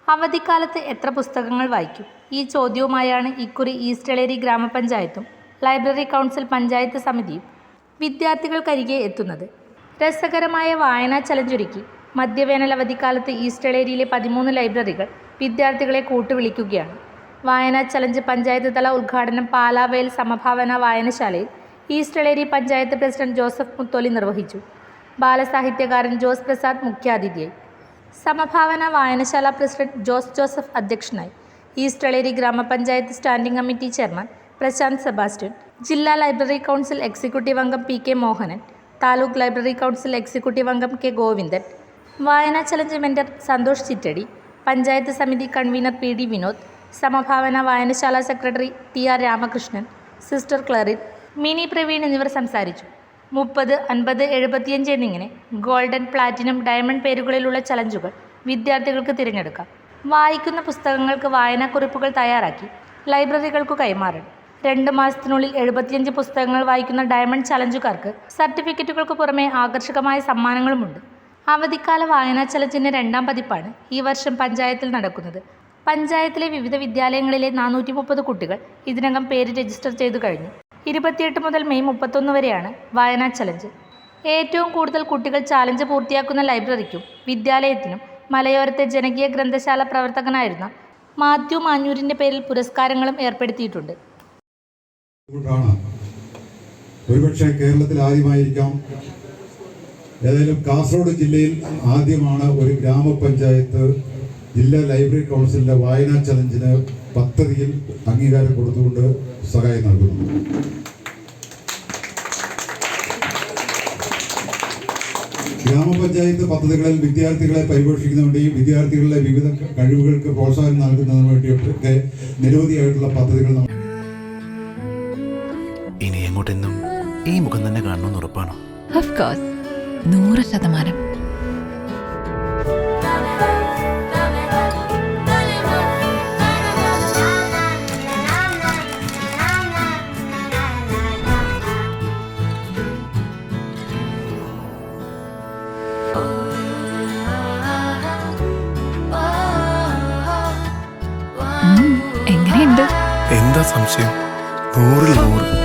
അവധിക്കാലത്ത് എത്ര പുസ്തകങ്ങൾ വായിക്കും? ഈ ചോദ്യവുമായാണ് ഇക്കുറി ഈസ്റ്റ് എളേരി ഗ്രാമപഞ്ചായത്തും ലൈബ്രറി കൗൺസിൽ പഞ്ചായത്ത് സമിതിയും വിദ്യാർത്ഥികൾക്കരികെ എത്തുന്നത്. രസകരമായ വായനാ ചലഞ്ചൊരുക്കി മധ്യവേനൽ അവധിക്കാലത്ത് ഈസ്റ്റ് എളേരിയിലെ 13 ലൈബ്രറികൾ വിദ്യാർത്ഥികളെ കൂട്ടുവിളിക്കുകയാണ്. വായനാ ചലഞ്ച് പഞ്ചായത്ത് തല ഉദ്ഘാടനം പാലാവയൽ സമഭാവന വായനശാലയിൽ East Eleri panchayat president Joseph Mutholi നിർവഹിച്ചു. ബാലസാഹിത്യകാരൻ ജോസ് പ്രസാദ് മുഖ്യാതിഥിയായി. സമഭാവന വായനശാല പ്രസിഡന്റ് ജോസ് ജോസഫ് അധ്യക്ഷനായി. East Eleri grama panchayat standing committee chairman Prashant Sebastian, ജില്ലാ ലൈബ്രറി കൗൺസിൽ എക്സിക്യൂട്ടീവ് അംഗം P K Mohanan, taluk library council executive അംഗം കെ ഗോവിന്ദൻ, വായനാ ചലഞ്ച് മെന്റർ സന്തോഷ് ചിറ്റടി, പഞ്ചായത്ത് സമിതി convener P D Vinod, Samabhavana വായനശാല secretary T R Ramakrishnan, sister Clarin, Mini Praveen എന്നിവർ സംസാരിച്ചു. 30, 50, 75 എന്നിങ്ങനെ ഗോൾഡൻ, പ്ലാറ്റിനം, ഡയമണ്ട് പേരുകളിലുള്ള ചലഞ്ചുകൾ വിദ്യാർത്ഥികൾക്ക് തിരഞ്ഞെടുക്കാം. വായിക്കുന്ന പുസ്തകങ്ങൾക്ക് വായനാക്കുറിപ്പുകൾ തയ്യാറാക്കി ലൈബ്രറികൾക്കു കൈമാറണം. 2 മാസത്തിനുള്ളിൽ 75 പുസ്തകങ്ങൾ വായിക്കുന്ന ഡയമണ്ട് ചലഞ്ചുകാർക്ക് സർട്ടിഫിക്കറ്റുകൾക്ക് പുറമെ ആകർഷകമായ സമ്മാനങ്ങളുമുണ്ട്. അവധിക്കാല വായനാ ചലഞ്ചിൻ്റെ 2ാം പതിപ്പാണ് ഈ വർഷം പഞ്ചായത്തിൽ നടക്കുന്നത്. പഞ്ചായത്തിലെ വിവിധ വിദ്യാലയങ്ങളിലെ 430 കുട്ടികൾ ഇതിനകം പേര് രജിസ്റ്റർ ചെയ്തു കഴിഞ്ഞു. 28 മുതൽ മെയ് 31 വരെയാണ് വായനാ ചലഞ്ച്. ഏറ്റവും കൂടുതൽ കുട്ടികൾ ചാലഞ്ച് പൂർത്തിയാക്കുന്ന ലൈബ്രറിക്കും വിദ്യാലയത്തിനും മലയോരത്തെ ജനകീയ ഗ്രന്ഥശാല പ്രവർത്തകനായിരുന്ന മാത്യു മാഞ്ഞൂരിൻ്റെ പേരിൽ പുരസ്കാരങ്ങളും ഏർപ്പെടുത്തിയിട്ടുണ്ട്. ഒരുപക്ഷെ കേരളത്തിൽ ആദ്യമായിരിക്കാം, ഏതായാലും കാസർഗോഡ് ജില്ലയിൽ ആദ്യമാണ് ഒരു ഗ്രാമപഞ്ചായത്ത് ജില്ലാ ലൈബ്രറി കൗൺസിലിൻ്റെ വായനാ ചലഞ്ചിന് പദ്ധതിയിൽ അംഗീകാരം കൊടുത്തുകൊണ്ട് സഹായം നൽകുന്നു. ഗ്രാമപഞ്ചായത്ത് പദ്ധതികളിൽ വിദ്യാർത്ഥികളെ പരിപോഷിക്കുന്നതിനുവേണ്ടി വിദ്യാർത്ഥികളുടെ വിവിധ കഴിവുകൾക്ക് പ്രോത്സാഹനം നൽകുന്നതിന് വേണ്ടിയൊക്കെ നിരവധിയായിട്ടുള്ള പദ്ധതികൾ. ഇനി എങ്ങോട്ടെന്നും ഈ മുഖം തന്നെ കാണണമെന്ന് ഉറപ്പാണോ? 100%. എങ്ങനെയുണ്ട്? എന്താ സംശയം? 100-ൽ 100.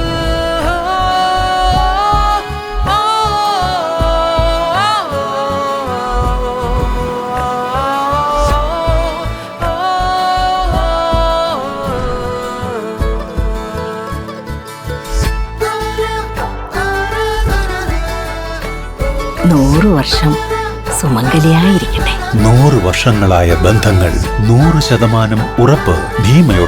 വർഷം സുമംഗലിയായിരിക്കട്ടെ. 100 വർഷങ്ങളായ ബന്ധങ്ങൾ 100% ഉറപ്പ്. ഭീമയുടെ